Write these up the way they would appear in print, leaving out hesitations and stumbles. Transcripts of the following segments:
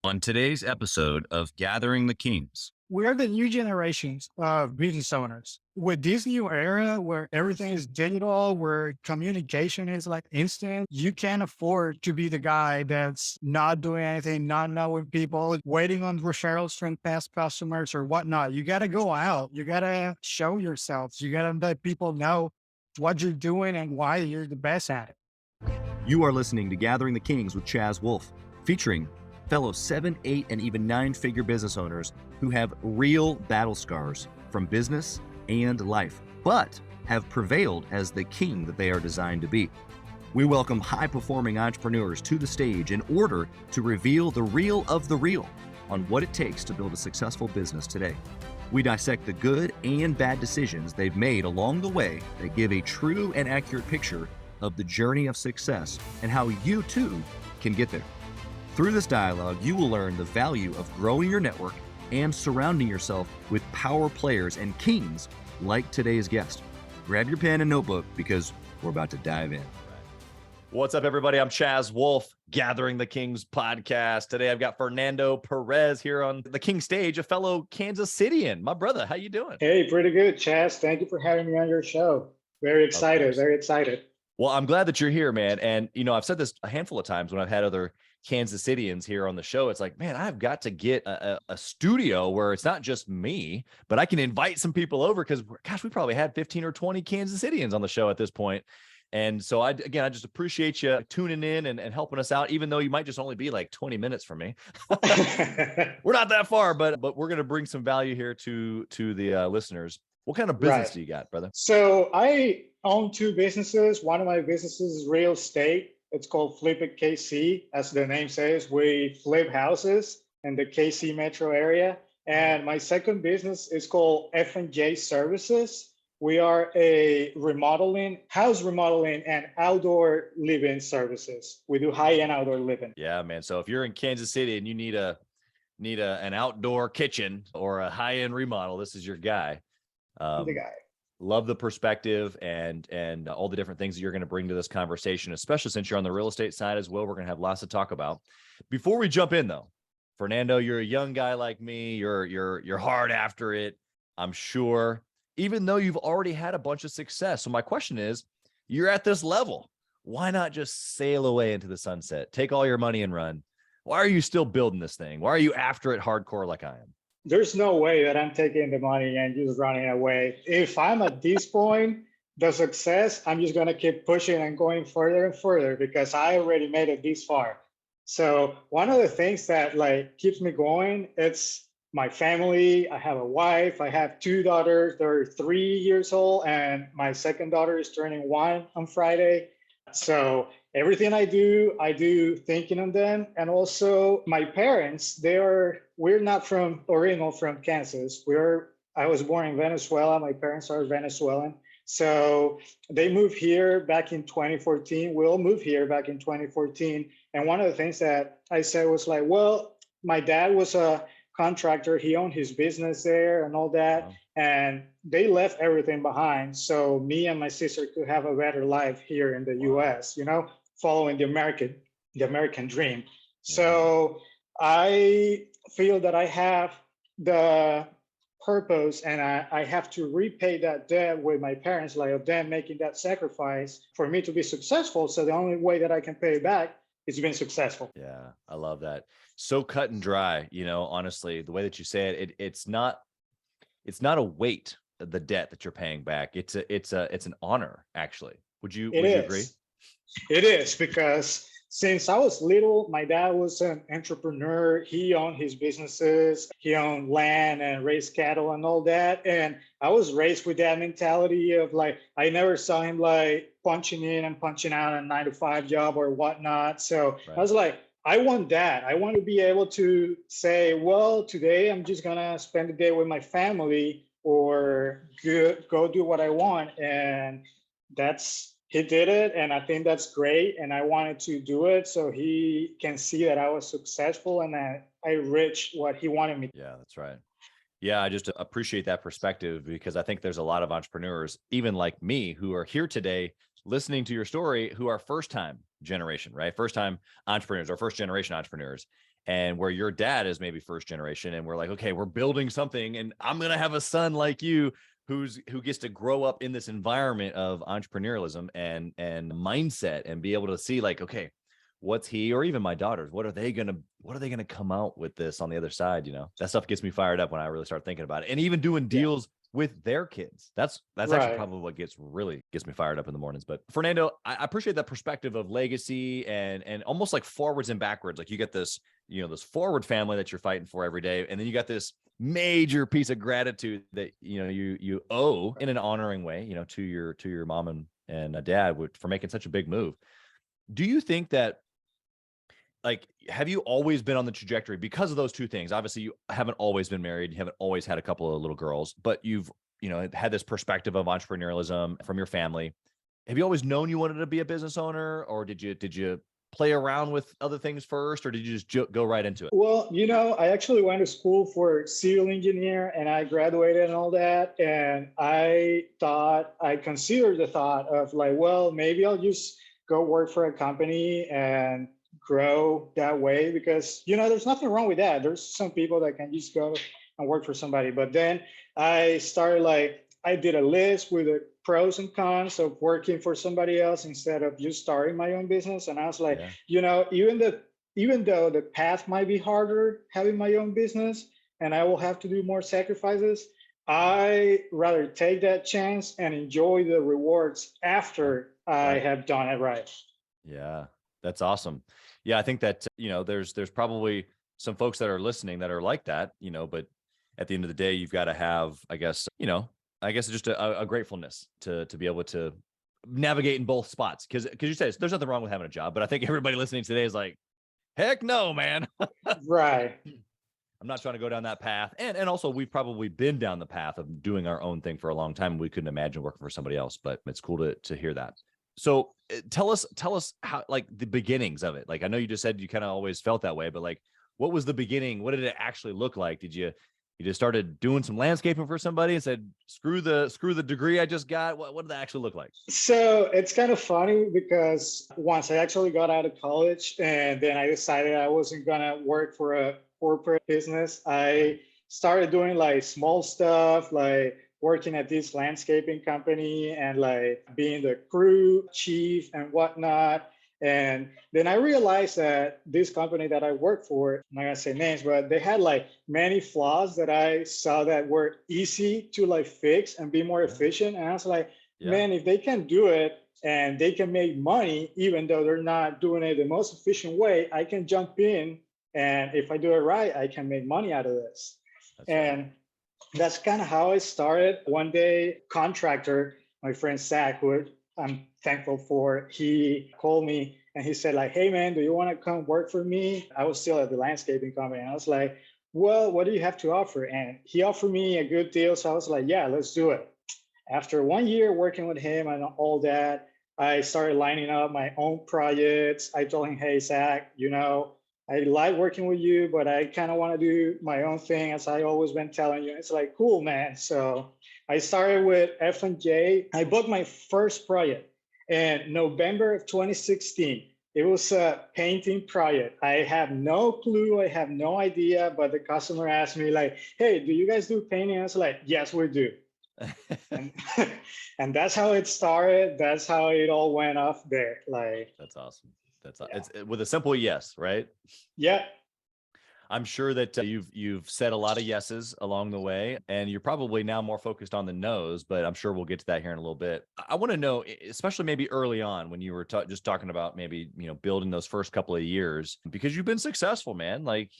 On today's episode of Gathering the Kings. We're the new generations of business owners. With this new era where everything is digital, where communication is like instant, you can't afford to be the guy that's not doing anything, not knowing people, waiting on referrals from past customers or whatnot. You got to go out. You got to show yourselves. You got to let people know what you're doing and why you're the best at it. You are listening to Gathering the Kings with Chaz Wolfe, featuring fellow 7, 8, and even 9-figure business owners who have real battle scars from business and life, but have prevailed as the king that they are designed to be. We welcome high-performing entrepreneurs to the stage in order to reveal the real of the real on what it takes to build a successful business today. We dissect the good and bad decisions they've made along the way that give a true and accurate picture of the journey of success and how you too can get there. Through this dialogue, you will learn the value of growing your network and surrounding yourself with power players and kings like today's guest. Grab your pen and notebook because we're about to dive in. What's up, everybody? I'm Chaz Wolfe, Gathering the Kings podcast. Today, I've got Fernando Perez here on the King stage, a fellow Kansas Cityan. My brother, how you doing? Hey, pretty good, Chaz. Thank you for having me on your show. Very excited, very excited. Well, I'm glad that you're here, man. And, you know, I've said this a handful of times when I've had other Kansas Cityans here on the show. It's like, man, I've got to get a studio where it's not just me, but I can invite some people over because, gosh, we probably had 15 or 20 Kansas Cityans on the show at this point. And so I just appreciate you tuning in and helping us out, even though you might just only be like 20 minutes from me. We're not that far, but we're going to bring some value here to the listeners. What kind of business do you got, brother? So I own 2 businesses. One of my businesses is real estate. It's called Flip It KC. As the name says, we flip houses in the KC metro area. And my second business is called F&J Services. We are a house remodeling and outdoor living services. We do high-end outdoor living. Yeah, man. So if you're in Kansas City and you need an outdoor kitchen or a high-end remodel, this is your guy. The guy. Love the perspective and all the different things that you're going to bring to this conversation, especially since you're on the real estate side as well. We're going to have lots to talk about. Before we jump in, though, Fernando, you're a young guy like me. You're hard after it, I'm sure, even though you've already had a bunch of success. So my question is, you're at this level. Why not just sail away into the sunset, take all your money and run? Why are you still building this thing? Why are you after it hardcore like I am? There's no way that I'm taking the money and just running away. If I'm at this point, the success, I'm just going to keep pushing and going further and further because I already made it this far. So one of the things that like keeps me going, it's my family. I have a wife. I have 2 daughters. They're 3 years old, and my second daughter is turning 1 on Friday. So everything I do thinking of them. And also my parents, we're not original from Kansas. I was born in Venezuela. My parents are Venezuelan. So they moved here back in 2014. We all moved here back in 2014. And one of the things that I said was like, well, my dad was a contractor. He owned his business there and all that. Wow. And they left everything behind. So me and my sister could have a better life here in the US, following the American dream. Yeah. So I feel that I have the purpose and I have to repay that debt with my parents, like of them making that sacrifice for me to be successful. So the only way that I can pay it back is being successful. Yeah, I love that. So cut and dry, honestly, the way that you say it, it's not a weight, the debt that you're paying back. It's an honor, actually. Would you agree? It is, because since I was little, my dad was an entrepreneur. He owned his businesses. He owned land and raised cattle and all that. And I was raised with that mentality of like, I never saw him like punching in and punching out a 9-to-5 job or whatnot. So right. I was like, I want that. I want to be able to say, well, today I'm just going to spend the day with my family or go do what I want. And he did it. And I think that's great. And I wanted to do it so he can see that I was successful and that I reached what he wanted me to. Yeah, that's right. Yeah, I just appreciate that perspective because I think there's a lot of entrepreneurs, even like me, who are here today listening to your story, who are first-time generation, right? First-time entrepreneurs or first-generation entrepreneurs. and where your dad is maybe first generation, and we're like, okay, we're building something, and I'm going to have a son like you who gets to grow up in this environment of entrepreneurialism and mindset, and be able to see like, okay, what's he, or even my daughters, what are they going to come out with this on the other side? That stuff gets me fired up when I really start thinking about it, and even doing deals with their kids. That's actually probably what gets me fired up in the mornings. But Fernando, I appreciate that perspective of legacy and almost like forwards and backwards. Like you get this, this forward family that you're fighting for every day. And then you got this major piece of gratitude that, you owe in an honoring way, to your mom and dad for making such a big move. Do you think that, like, have you always been on the trajectory because of those two things? Obviously, you haven't always been married. You haven't always had a couple of little girls, but you've, had this perspective of entrepreneurialism from your family. Have you always known you wanted to be a business owner, or did you play around with other things first, or did you just go right into it? Well, I actually went to school for civil engineer and I graduated and all that. And I considered the thought of like, well, maybe I'll just go work for a company and grow that way, because there's nothing wrong with that. There's some people that can just go and work for somebody. But then I started I did a list with the pros and cons of working for somebody else instead of just starting my own business. And I was like, even though the path might be harder having my own business and I will have to do more sacrifices, I rather take that chance and enjoy the rewards after I have done it right. Yeah, that's awesome. Yeah, I think that, there's probably some folks that are listening that are like that, but at the end of the day, you've got to have, I guess just a gratefulness to be able to navigate in both spots. Cause you say there's nothing wrong with having a job, but I think everybody listening today is like, heck no, man. Right. I'm not trying to go down that path. And also we've probably been down the path of doing our own thing for a long time. And we couldn't imagine working for somebody else, but it's cool to hear that. So tell us how, like, the beginnings of it. Like, I know you just said you kind of always felt that way, but like, what was the beginning? What did it actually look like? Did you just started doing some landscaping for somebody and said, screw the degree I just got? What did that actually look like? So it's kind of funny because once I actually got out of college and then I decided I wasn't going to work for a corporate business, I started doing like small stuff, like working at this landscaping company and like being the crew chief and whatnot. And then I realized that this company that I work for, I'm not gonna say names, but they had like many flaws that I saw that were easy to like fix and be more efficient. And I was like, man, if they can do it and they can make money, even though they're not doing it the most efficient way, I can jump in. And if I do it right, I can make money out of this. That's kind of how I started. One day, contractor, my friend Zach, who I'm thankful for, he called me and he said like, hey man, do you want to come work for me? I was still at the landscaping company. And I was like, well, what do you have to offer? And he offered me a good deal. So I was like, yeah, let's do it. After 1 year working with him and all that, I started lining up my own projects. I told him, hey, Zach, I like working with you, but I kind of want to do my own thing, as I always been telling you. It's like, cool, man. So I started with F&J. I booked my first project in November of 2016. It was a painting project. I have no clue. I have no idea. But the customer asked me like, hey, do you guys do painting? I was like, yes, we do. and that's how it started. That's how it all went off there. Like, that's awesome. It's with a simple yes, right? Yeah. I'm sure that you've said a lot of yeses along the way, and you're probably now more focused on the no's, but I'm sure we'll get to that here in a little bit. I want to know, especially maybe early on when you were just talking about maybe, building those first couple of years, because you've been successful, man. Like,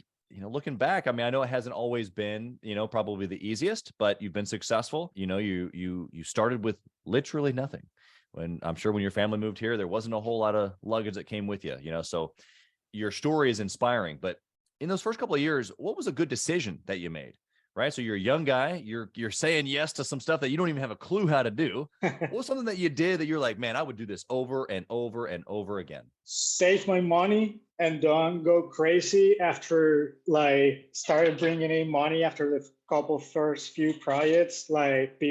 looking back, I mean, I know it hasn't always been, probably the easiest, but you've been successful. You started with literally nothing. When I'm sure when your family moved here, there wasn't a whole lot of luggage that came with you, so your story is inspiring. But in those first couple of years, what was a good decision that you made? Right. So you're a young guy, you're saying yes to some stuff that you don't even have a clue how to do. What was something that you did that you're like, man, I would do this over and over and over again? Save my money and don't go crazy after like started bringing in money after the first few projects. Like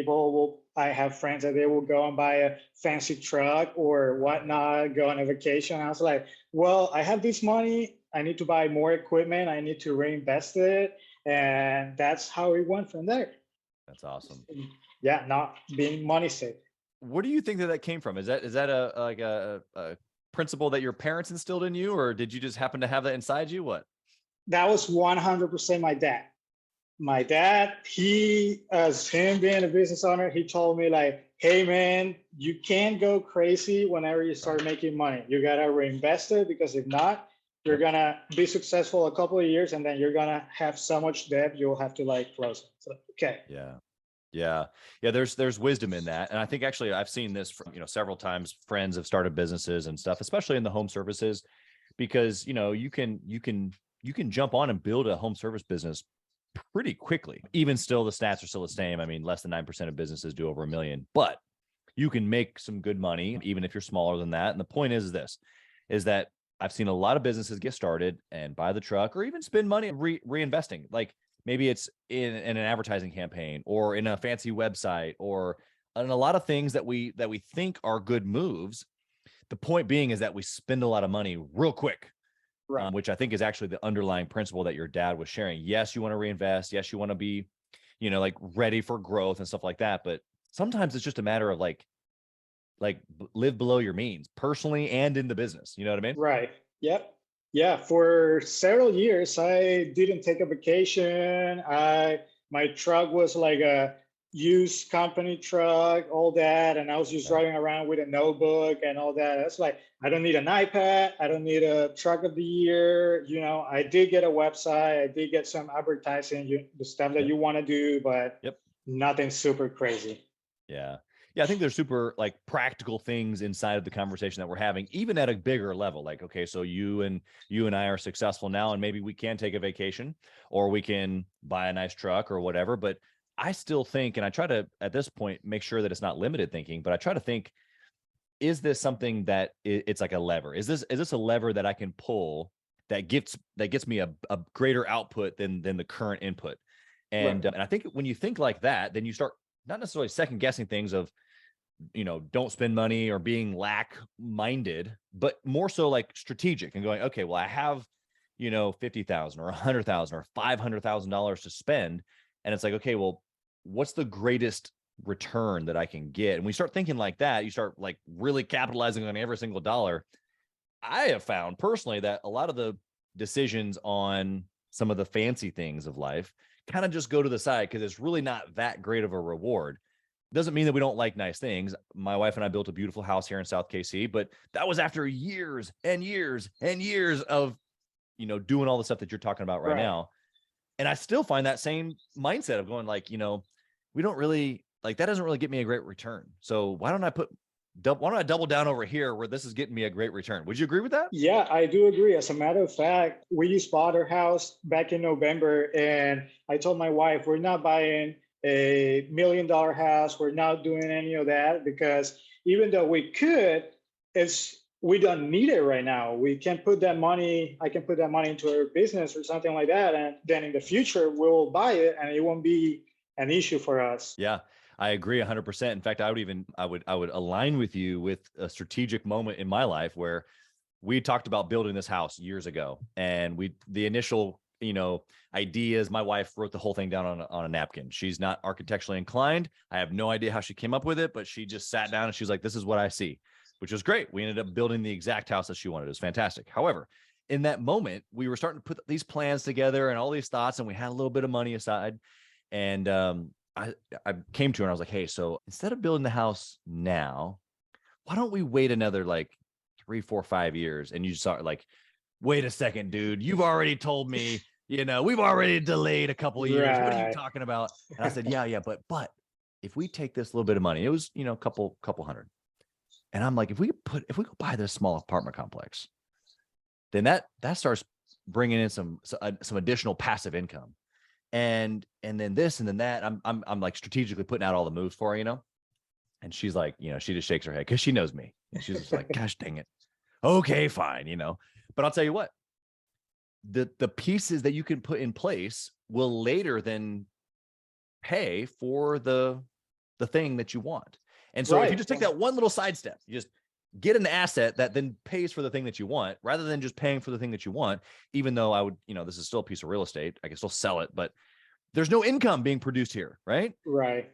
I have friends that they will go and buy a fancy truck or whatnot, go on a vacation. I was like, well, I have this money. I need to buy more equipment. I need to reinvest it. And that's how it went from there. That's awesome. Yeah, not being money safe. Where do you think that came from? Is that a principle that your parents instilled in you, or did you just happen to have that inside you? What? That was 100% my dad. My dad, as him being a business owner, he told me like, hey man, you can't go crazy whenever you start making money. You gotta reinvest it, because if not, you're gonna be successful a couple of years and then you're gonna have so much debt you'll have to like close it. So, okay. Yeah. There's wisdom in that. And I think actually I've seen this from, several times. Friends have started businesses and stuff, especially in the home services, because, you can jump on and build a home service business pretty quickly. Even still, the stats are still the same. I mean, less than 9% of businesses do over $1 million, but you can make some good money, even if you're smaller than that. And the point is that I've seen a lot of businesses get started and buy the truck or even spend money reinvesting. Like maybe it's in an advertising campaign or in a fancy website or in a lot of things that we think are good moves. The point being is that we spend a lot of money real quick. Right. Which I think is actually the underlying principle that your dad was sharing. Yes, you want to reinvest. Yes, you want to be, like ready for growth and stuff like that. But sometimes it's just a matter of like live below your means personally and in the business. You know what I mean? Right. Yep. Yeah. For several years, I didn't take a vacation. My truck was like a used company truck, all that. And I was just driving around with a notebook and all that. That's like, I don't need an iPad. I don't need a truck of the year. I did get a website. I did get some advertising, the stuff that you want to do, but nothing super crazy. Yeah. I think there's super like practical things inside of the conversation that we're having, even at a bigger level. Like, okay, so you and I are successful now, and maybe we can take a vacation or we can buy a nice truck or whatever. But I still think, and I try to, at this point, make sure that it's not limited thinking, but I try to think, is this something that it's like a lever? Is this a lever that I can pull that gets me a greater output than the current input? And, and I think when you think like that, then you start not necessarily second guessing things of, don't spend money or being lack-minded, but more so like strategic and going, okay, well, I have, $50,000 or $100,000 or $500,000 to spend. And it's like, okay, well, what's the greatest return that I can get? And when you start thinking like that, you start like really capitalizing on every single dollar. I have found personally that a lot of the decisions on some of the fancy things of life kind of just go to the side because it's really not that great of a reward. Doesn't mean that we don't like nice things. My wife and I built a beautiful house here in South KC, but that was after years and years and years of, doing all the stuff that you're talking about right now. And I still find that same mindset of going like, we don't really like, that doesn't really get me a great return. So why don't I double down over here where this is getting me a great return? Would you agree with that? Yeah, I do agree. As a matter of fact, we just bought our house back in November, and I told my wife, we're not buying a $1 million house. We're not doing any of that because even though we could, we don't need it right now. We can put that money, I can put that money into our business or something like that. And then in the future, we'll buy it and it won't be an issue for us. Yeah, I agree 100%. In fact, I would align with you with a strategic moment in my life where we talked about building this house years ago. And the initial, ideas, my wife wrote the whole thing down on a napkin. She's not architecturally inclined. I have no idea how she came up with it, but she just sat down and she's like, this is what I see, which was great. We ended up building the exact house that she wanted. It was fantastic. However, in that moment, we were starting to put these plans together and all these thoughts, and we had a little bit of money aside. And I came to her and I was like, hey, so instead of building the house now, why don't we wait another like 3, 4, 5 years? And you just saw like, wait a second, dude, you've already told me, we've already delayed a couple of years. Right. What are you talking about? And I said, yeah, but if we take this little bit of money, it was, a couple hundred. And I'm like, if we go buy this small apartment complex, then that starts bringing in some additional passive income. And then this and then that, I'm like strategically putting out all the moves for her, and she's like, she just shakes her head because she knows me. And she's just like, gosh, dang it. Okay, fine. But I'll tell you what, the pieces that you can put in place will later then pay for the thing that you want. And so if you just take that one little sidestep, you just get an asset that then pays for the thing that you want, rather than just paying for the thing that you want. Even though I would, this is still a piece of real estate, I can still sell it, but there's no income being produced here, right? Right.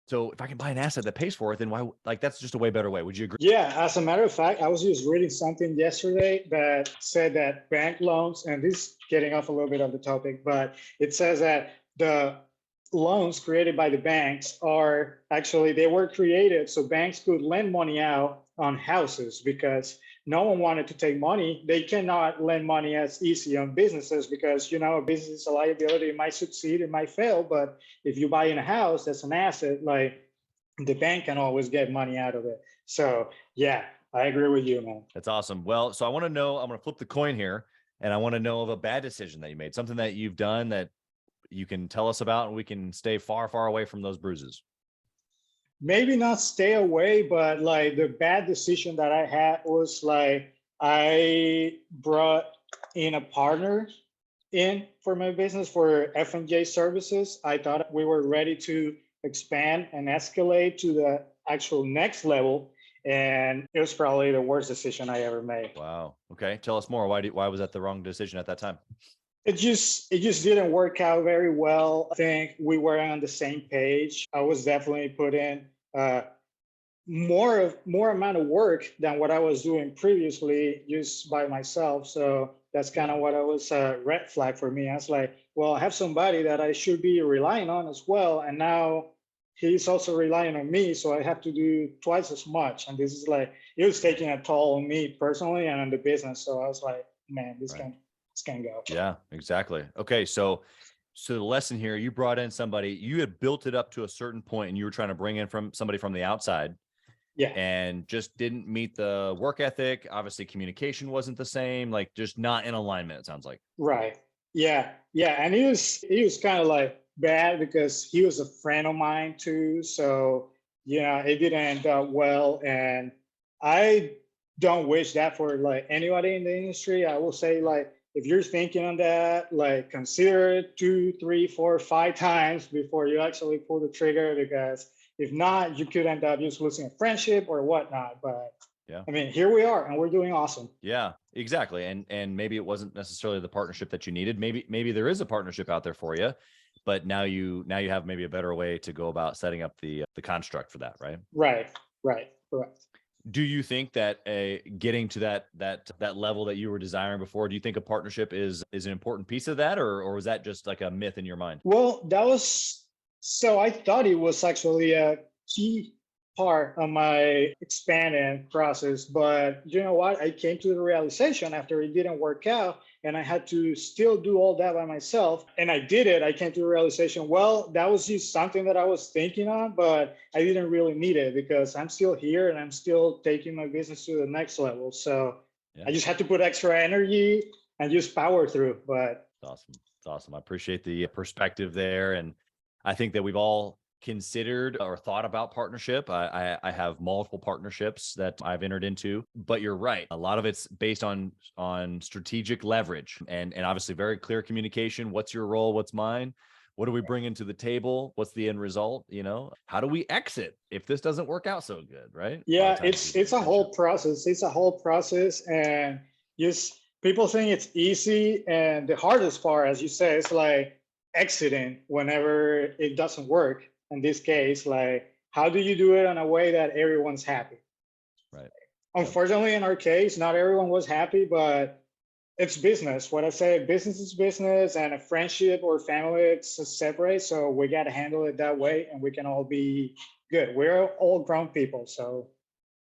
So if I can buy an asset that pays for it, then why, that's just a way better way. Would you agree? Yeah, as a matter of fact, I was just reading something yesterday that said that bank loans, and this is getting off a little bit of the topic, but it says that the loans created by the banks are actually, they were created so banks could lend money out on houses, because no one wanted to take money. They cannot lend money as easy on businesses because, a business is a liability. It might succeed, it might fail, but if you buy in a house, that's an asset, like the bank can always get money out of it. So yeah, I agree with you, man. That's awesome. Well, so I want to know, I'm going to flip the coin here, and I want to know of a bad decision that you made, something that you've done that you can tell us about, and we can stay far, far away from those bruises. Maybe not stay away, but like the bad decision that I had was like, I brought in a partner in for my business for F&J Services. I thought we were ready to expand and escalate to the actual next level. And it was probably the worst decision I ever made. Wow. Okay. Tell us more. Why was that the wrong decision at that time? It just didn't work out very well. I think we were on the same page. I was definitely put in more amount of work than what I was doing previously just by myself. So that's kind of what I was a red flag for me. I was like, well, I have somebody that I should be relying on as well. And now he's also relying on me. So I have to do twice as much. And this is like, it was taking a toll on me personally and on the business. So I was like, man, this can go. Yeah, exactly. Okay. So the lesson here, you brought in somebody, you had built it up to a certain point, and you were trying to bring in somebody from the outside. Yeah. And just didn't meet the work ethic. Obviously communication wasn't the same, like just not in alignment, it sounds like. Right. Yeah. Yeah. And he was kind of like bad because he was a friend of mine too. So yeah, it didn't end up well. And I don't wish that for like anybody in the industry. I will say, like, if you're thinking on that, like, consider it 2, 3, 4, 5 times before you actually pull the trigger, because if not, you could end up just losing a friendship or whatnot. But yeah, I mean, here we are and we're doing awesome. Yeah, exactly. And maybe it wasn't necessarily the partnership that you needed. Maybe there is a partnership out there for you, but now you have maybe a better way to go about setting up the construct for that, right? Right. Correct. Do you think that getting to that level that you were desiring before, do you think a partnership is an important piece of that, or was that just like a myth in your mind? Well, so I thought it was actually a key part of my expanding process, but you know what? I came to the realization after it didn't work out and I had to still do all that by myself, and I did it. I came to the realization, well, that was just something that I was thinking on, but I didn't really need it because I'm still here and I'm still taking my business to the next level. So yeah, I just had to put extra energy and just power through. But it's awesome. I appreciate the perspective there. And I think that we've all considered or thought about partnership. I have multiple partnerships that I've entered into, but you're right. A lot of it's based on strategic leverage and obviously very clear communication. What's your role? What's mine? What do we bring into the table? What's the end result? How do we exit if this doesn't work out so good, right? Yeah, it's a whole process. It's a whole process, and just people think it's easy. And the hardest part, as you say, is like exiting whenever it doesn't work. In this case, like, how do you do it in a way that everyone's happy? Right. Unfortunately, in our case, not everyone was happy, but it's business. What I say, business is business, and a friendship or family, it's separate. So we got to handle it that way, and we can all be good. We're all grown people. So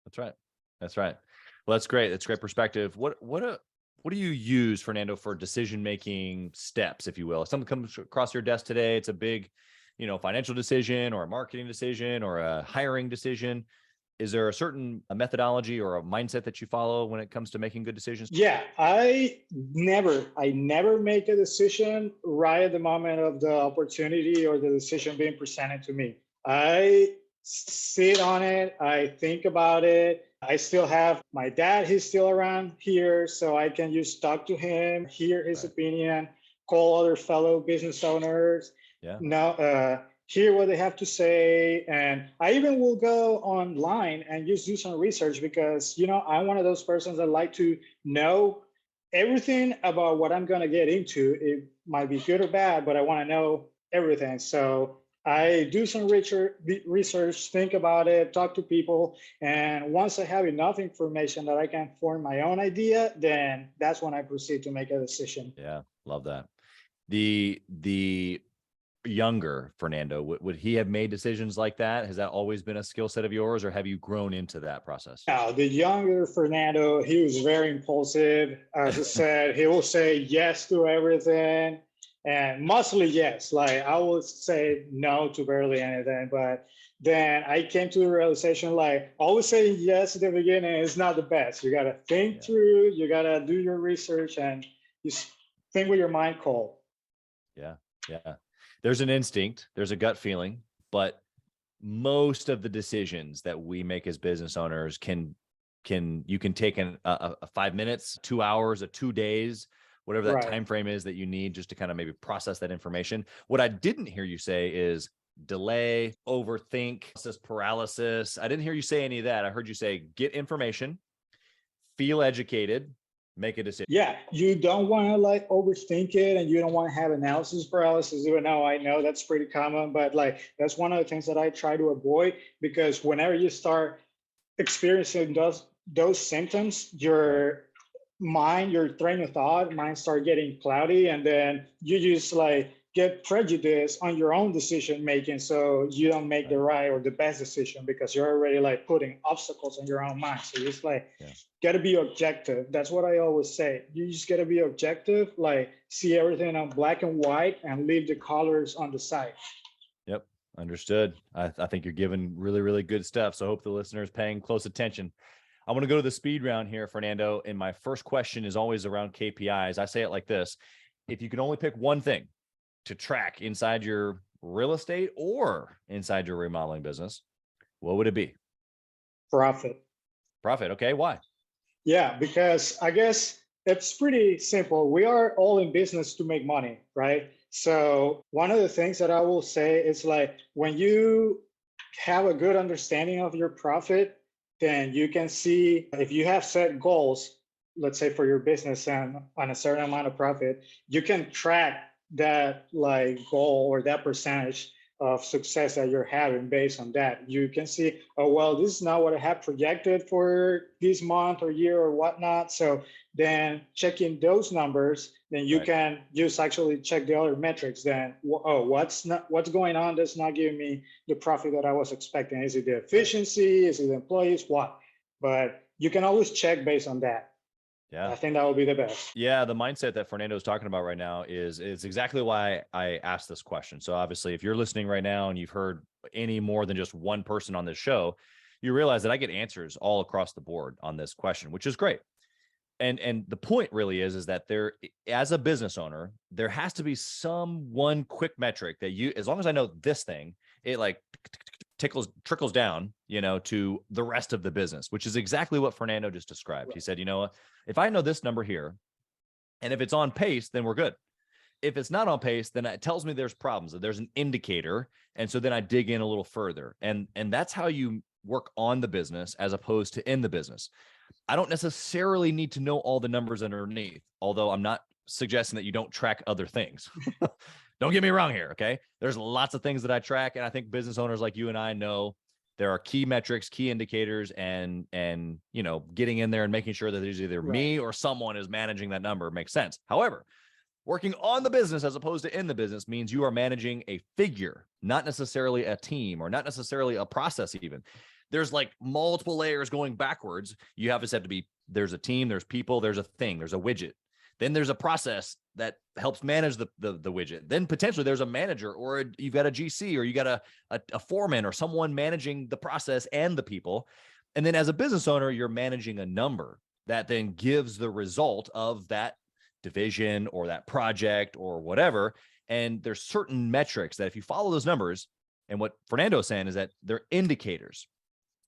that's right. Well, that's great. That's great perspective. What do you use, Fernando, for decision-making steps, if you will? If something comes across your desk today, it's a big, financial decision or a marketing decision or a hiring decision. Is there a certain methodology or a mindset that you follow when it comes to making good decisions? Yeah, I never make a decision right at the moment of the opportunity or the decision being presented to me. I sit on it. I think about it. I still have my dad. He's still around here, so I can just talk to him, hear his opinion, call other fellow business owners. Yeah. Now, hear what they have to say. And I even will go online and just do some research because, I'm one of those persons that like to know everything about what I'm going to get into. It might be good or bad, but I want to know everything. So I do some research, think about it, talk to people. And once I have enough information that I can form my own idea, then that's when I proceed to make a decision. Yeah, love that. The younger Fernando, would he have made decisions like that? Has that always been a skill set of yours, or have you grown into that process? Now, the younger Fernando, he was very impulsive. As I said, he will say yes to everything, and mostly yes. Like I would say no to barely anything, but then I came to the realization, like always saying yes at the beginning is not the best. You got to think through, you got to do your research, and just think with your mind cold. Yeah. There's an instinct, there's a gut feeling, but most of the decisions that we make as business owners you can take a 5 minutes, 2 hours, or 2 days, whatever that time frame is that you need just to kind of maybe process that information. What I didn't hear you say is delay, overthink, paralysis. I didn't hear you say any of that. I heard you say get information, feel educated, make a decision. Yeah, you don't want to like overthink it, and you don't want to have analysis paralysis, even though I know that's pretty common. But like that's one of the things that I try to avoid, because whenever you start experiencing those symptoms, your mind, your train of thought might start getting cloudy, and then you just like get prejudiced on your own decision making, so you don't make the right or the best decision because you're already like putting obstacles in your own mind. So you just like got to be objective. That's what I always say. You just got to be objective, like see everything on black and white and leave the colors on the side. Yep, understood. I think you're giving really, really good stuff. So I hope the listeners paying close attention. I want to go to the speed round here, Fernando. And my first question is always around KPIs. I say it like this: if you could only pick one thing to track inside your real estate or inside your remodeling business, what would it be? Profit. Okay, why? Yeah, because I guess it's pretty simple. We are all in business to make money, right? So one of the things that I will say is like when you have a good understanding of your profit, then you can see if you have set goals, let's say for your business and on a certain amount of profit, you can track that like goal or that percentage of success that you're having. Based on that, you can see, oh, well, this is not what I have projected for this month or year or whatnot. So then checking those numbers, then you can just actually check the other metrics. Then, oh, what's going on that's not giving me the profit that I was expecting? Is it the efficiency? Is it the employees? What? But you can always check based on that. Yeah, I think that will be the best. Yeah, the mindset that Fernando is talking about right now is exactly why I asked this question. So obviously, if you're listening right now and you've heard any more than just one person on this show, you realize that I get answers all across the board on this question, which is great. And the point really is that there, as a business owner, there has to be some one quick metric that you, as long as I know this thing, it like trickles down, to the rest of the business, which is exactly what Fernando just described. He said, if I know this number here, and if it's on pace, then we're good. If it's not on pace, then it tells me there's problems, that there's an indicator. And so then I dig in a little further. And that's how you work on the business as opposed to in the business. I don't necessarily need to know all the numbers underneath, although I'm not suggesting that you don't track other things. Don't get me wrong here, okay? There's lots of things that I track, and I think business owners like you and I know there are key metrics, key indicators, and getting in there and making sure that there's either me or someone is managing that number makes sense. However, working on the business as opposed to in the business means you are managing a figure, not necessarily a team or not necessarily a process even. There's like multiple layers going backwards. You have to be, there's a team, there's people, there's a thing, there's a widget. Then there's a process that helps manage the widget. Then potentially there's a manager, or you've got a GC, or you got a foreman or someone managing the process and the people. And then as a business owner, you're managing a number that then gives the result of that division or that project or whatever. And there's certain metrics that if you follow those numbers, and what Fernando is saying is that they're indicators.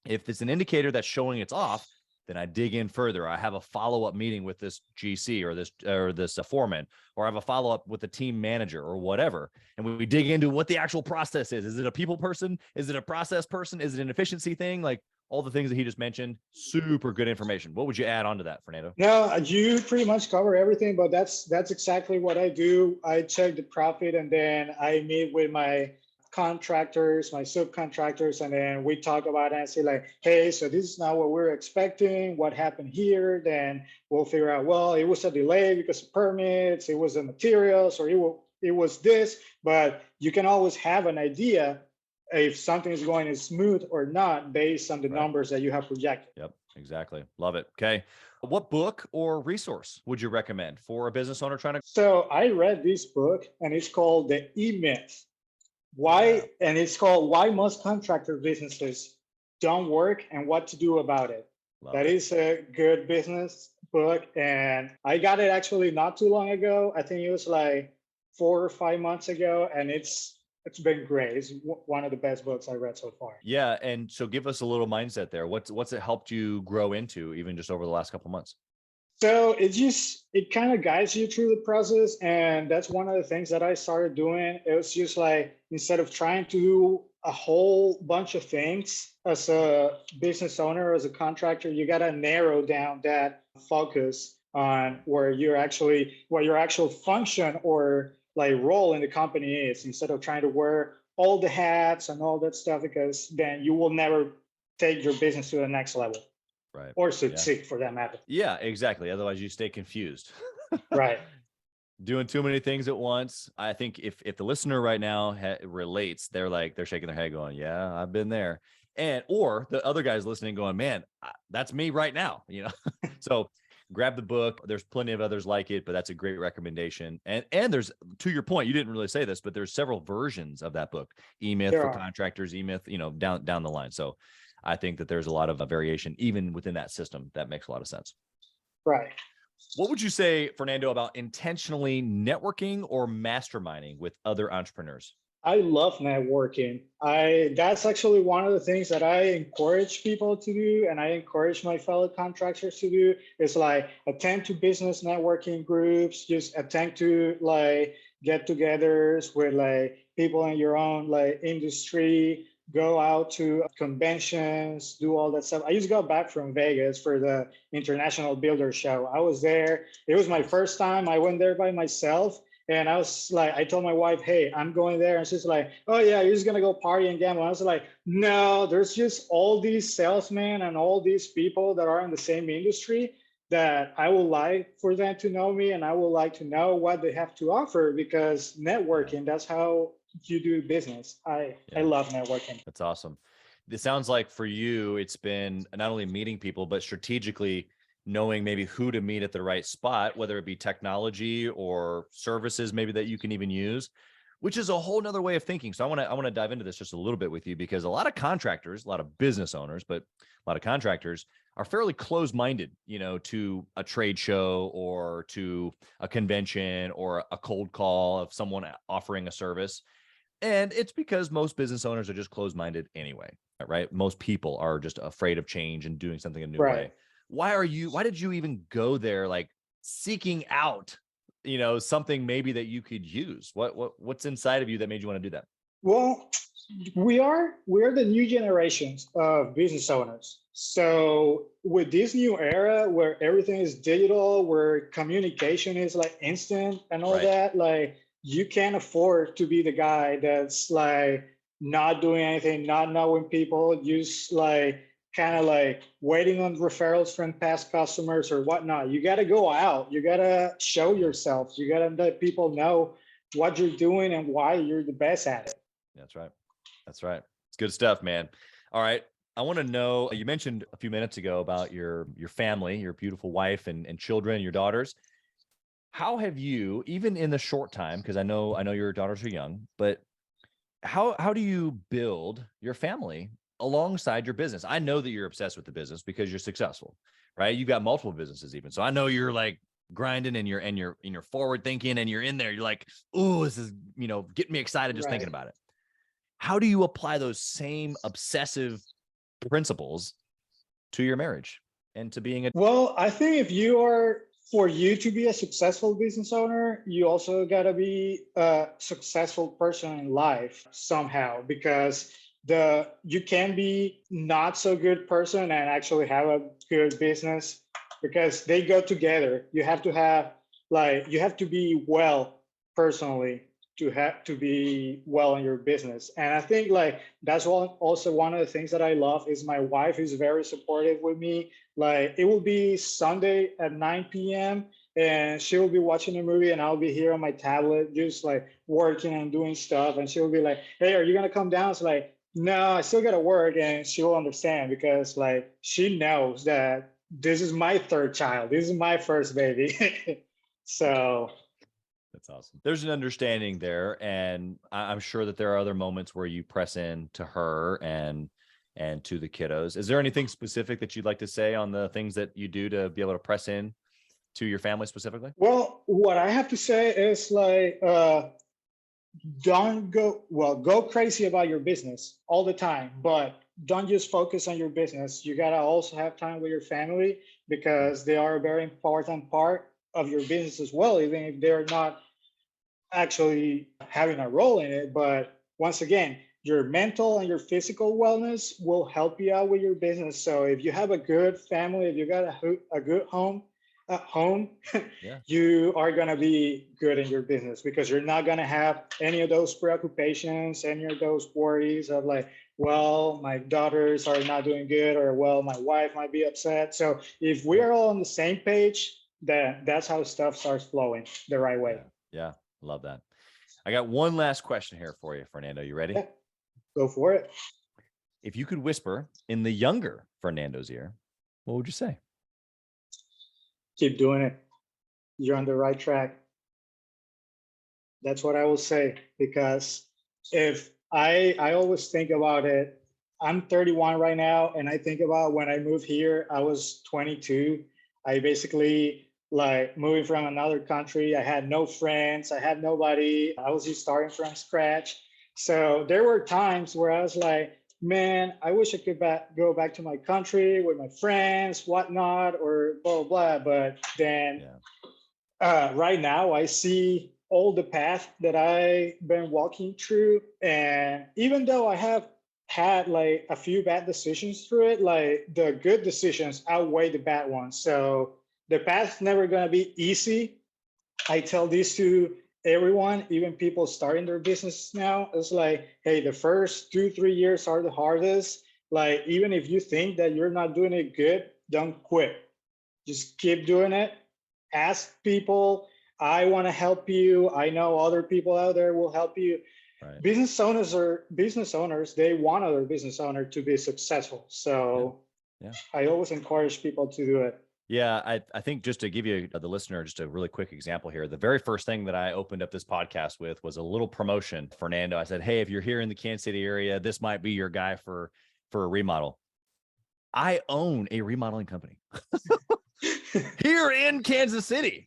If it's an indicator that's showing it's off, then I dig in further. I have a follow-up meeting with this GC or this foreman, or I have a follow-up with the team manager or whatever. And we dig into what the actual process is. Is it a people person? Is it a process person? Is it an efficiency thing? Like all the things that he just mentioned, super good information. What would you add on to that, Fernando? No, you pretty much cover everything, but that's exactly what I do. I check the profit and then I meet with my contractors, my subcontractors, and then we talk about it and say like, hey, so this is not what we're expecting. What happened here? Then we'll figure out, well, it was a delay because of permits, it was the materials, or it was this, but you can always have an idea if something is going smooth or not based on the numbers that you have projected. Yep, exactly. Love it. Okay. What book or resource would you recommend for a business owner trying to? So I read this book and it's called The E-Myth. And it's called Why Most Contractor Businesses Don't Work and What to Do About It. That is a good business book. And I got it actually not too long ago. I think it was like 4 or 5 months ago. And it's been great. It's one of the best books I read so far. Yeah. And so give us a little mindset there. What's it helped you grow into even just over the last couple of months? So it kind of guides you through the process. And that's one of the things that I started doing. It was just like, instead of trying to do a whole bunch of things as a business owner, as a contractor, you got to narrow down that focus on what your actual function or like role in the company is, instead of trying to wear all the hats and all that stuff, because then you will never take your business to the next level. Right. Or succeed for that matter. Yeah, exactly. Otherwise you stay confused. Right. Doing too many things at once. I think if the listener right now relates, they're shaking their head going, yeah, I've been there. Or the other guys listening going, man, that's me right now, So grab the book. There's plenty of others like it, but that's a great recommendation. And there's, to your point, you didn't really say this, but there's several versions of that book. E-Myth for contractors, E-Myth, down the line. So I think that there's a lot of variation even within that system. That makes a lot of sense. Right. What would you say, Fernando, about intentionally networking or masterminding with other entrepreneurs? I love networking. That's actually one of the things that I encourage people to do, and I encourage my fellow contractors to do, is like attend to business networking groups, just attend to like get-togethers with like people in your own like industry, go out to conventions, do all that stuff. I just got back from Vegas for the International Builder Show. I was there. It was my first time. I went there by myself. And I was like, I told my wife, hey, I'm going there. And she's like, oh, yeah, you're just going to go party and gamble. I was like, no, there's just all these salesmen and all these people that are in the same industry that I would like for them to know me. And I would like to know what they have to offer, because networking, that's how you do business. I love networking. That's awesome. It sounds like for you, it's been not only meeting people, but strategically knowing maybe who to meet at the right spot, whether it be technology or services maybe that you can even use, which is a whole nother way of thinking. So I want to dive into this just a little bit with you, because a lot of contractors, a lot of business owners, but a lot of contractors are fairly closed-minded, to a trade show or to a convention or a cold call of someone offering a service. And it's because most business owners are just closed-minded anyway, right? Most people are just afraid of change and doing something a new way. Why did you even go there, like seeking out, something maybe that you could use? What's inside of you that made you want to do that? Well, we're the new generations of business owners. So with this new era where everything is digital, where communication is like instant and all that, like you can't afford to be the guy that's like not doing anything, not knowing people, just like kind of like waiting on referrals from past customers or whatnot. You got to go out. You got to show yourself. You got to let people know what you're doing and why you're the best at it. That's right. It's good stuff, man. All right. I want to know, you mentioned a few minutes ago about your family, your beautiful wife and children, your daughters. How have you, even in the short time, because I know your daughters are young, but how do you build your family alongside your business? I know that you're obsessed with the business because you're successful, right? You've got multiple businesses even. So I know you're like grinding and you're forward thinking and you're in there. You're like, oh, this is, getting me excited just thinking about it. How do you apply those same obsessive principles to your marriage? into being a Well, I think for you to be a successful business owner, you also got to be a successful person in life somehow, because you can be not so good person and actually have a good business, because they go together. You have to be well personally to be well in your business. And I think like that's also one of the things that I love is my wife is very supportive with me. Like it will be Sunday at 9 p.m. and she will be watching a movie and I'll be here on my tablet just like working and doing stuff. And she'll be like, "Hey, are you gonna come down?" It's like, "No, I still gotta work." And she'll understand because like she knows that this is my third child. This is my first baby. So That's awesome. There's an understanding there, and I'm sure that there are other moments where you press in to her and to the kiddos. Is there anything specific that you'd like to say on the things that you do to be able to press in to your family specifically? well, what I have to say is like go crazy about your business all the time, but don't just focus on your business. You gotta also have time with your family because they are a very important part of your business as well, even if they're not actually having a role in it. But once again, your mental and your physical wellness will help you out with your business. So if you have a good family, if you got a good home at home, Yeah. you are going to be good in your business because you're not going to have any of those preoccupations, any of those worries of like, well, my daughters are not doing good, or well, my wife might be upset. So if we are all on the same page, then that's how stuff starts flowing the right way. Yeah. Love that. I got one last question here for you, Fernando. You ready? Yeah, go for it. If you could whisper in the younger Fernando's ear, what would you say? Keep doing it. You're on the right track. That's what I will say, because if I always think about it, I'm 31 right now, and I think about when I moved here, I was 22. I basically like moving from another country. I had no friends. I had nobody. I was just starting from scratch. So there were times where I was like, man, I wish I could go back to my country with my friends, whatnot, or blah, blah, blah. But then right now I see all the path that I've been walking through. And even though I have had like a few bad decisions through it, like the good decisions outweigh the bad ones. So the path's never going to be easy. I tell this to everyone, even people starting their business now. It's like, hey, the first 2-3 years are the hardest. Like, even if you think that you're not doing it good, don't quit. Just keep doing it. Ask people. I want to help you. I know other people out there will help you. Right. Business owners. They want other business owner to be successful. So I always encourage people to do it. Yeah, I think just to give you, the listener, just a really quick example here. The very first thing that I opened up this podcast with was a little promotion. Fernando, I said, hey, if you're here in the Kansas City area, this might be your guy for a remodel. I own a remodeling company here in Kansas City.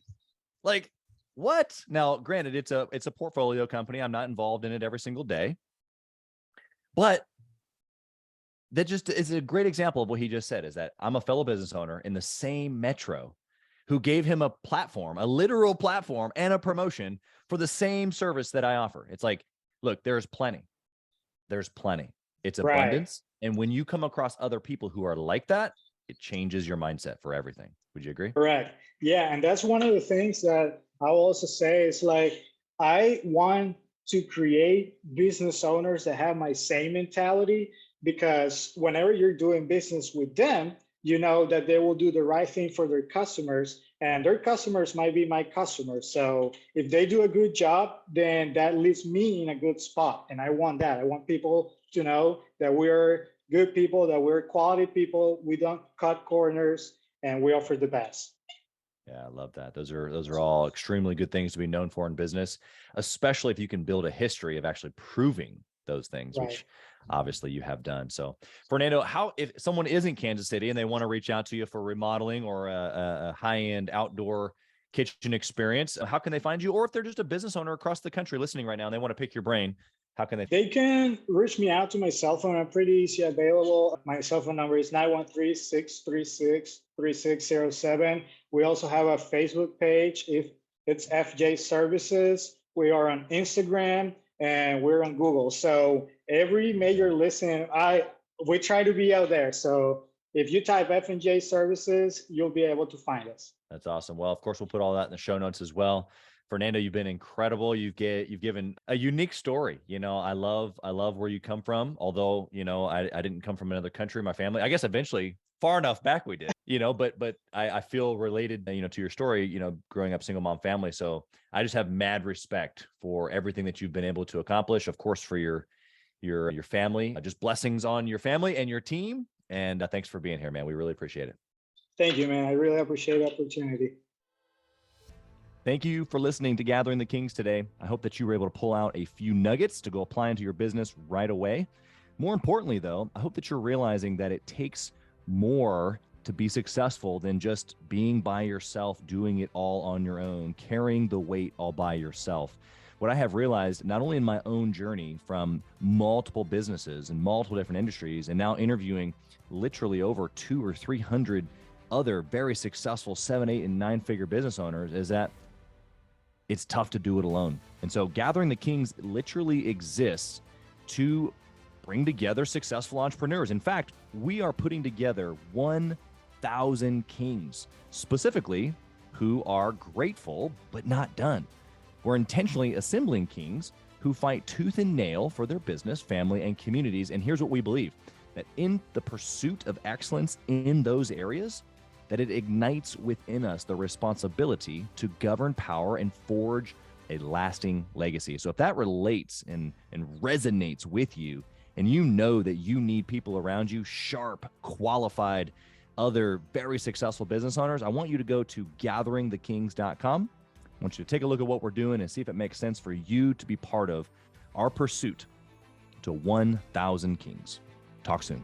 Like, what? Now, granted, it's a portfolio company. I'm not involved in it every single day, but that just is a great example of what he just said, is that I'm a fellow business owner in the same metro who gave him a platform, a literal platform, and a promotion for the same service that I offer. It's like, look, there's plenty. It's abundance. And when you come across other people who are like that, it changes your mindset for everything. Would you agree? Correct. Yeah. And that's one of the things that I'll also say is like, I want to create business owners that have my same mentality, because whenever you're doing business with them, you know that they will do the right thing for their customers, and their customers might be my customers. So if they do a good job, then that leaves me in a good spot. And I want that. I want people to know that we're good people, that we're quality people. We don't cut corners, and we offer the best. Yeah, I love that. Those are all extremely good things to be known for in business, especially if you can build a history of actually proving those things, which obviously you have done. So, Fernando, if someone is in Kansas City and they want to reach out to you for remodeling or a high-end outdoor kitchen experience, how can they find you? Or if they're just a business owner across the country listening right now and they want to pick your brain, how can they? They can reach me out to my cell phone. I'm pretty easy available. My cell phone number is 913-636 3607. We also have a Facebook page. If it's F&J Services, we are on Instagram and we're on Google. So every major listing, we try to be out there. So if you type F&J Services, you'll be able to find us. That's awesome. Well, of course, we'll put all that in the show notes as well. Fernando, you've been incredible. You've given a unique story. I love where you come from. Although, I didn't come from another country. My family, I guess eventually far enough back we did, but I feel related, to your story, growing up single mom family. So I just have mad respect for everything that you've been able to accomplish. Of course, for your family, just blessings on your family and your team. And thanks for being here, man. We really appreciate it. Thank you, man. I really appreciate the opportunity. Thank you for listening to Gathering the Kings today. I hope that you were able to pull out a few nuggets to go apply into your business right away. More importantly, though, I hope that you're realizing that it takes more to be successful than just being by yourself, doing it all on your own, carrying the weight all by yourself. What I have realized, not only in my own journey from multiple businesses and multiple different industries, and now interviewing literally over 200 or 300 other very successful 7, 8, and 9-figure business owners, is that it's tough to do it alone. And so Gathering the Kings literally exists to bring together successful entrepreneurs. In fact, we are putting together 1,000 kings, specifically who are grateful but not done. We're intentionally assembling kings who fight tooth and nail for their business, family, and communities. And here's what we believe, that in the pursuit of excellence in those areas, that it ignites within us the responsibility to govern power and forge a lasting legacy. So if that relates and resonates with you, and you know that you need people around you, sharp, qualified, other very successful business owners, I want you to go to gatheringthekings.com. I want you to take a look at what we're doing and see if it makes sense for you to be part of our pursuit to 1,000 kings. Talk soon.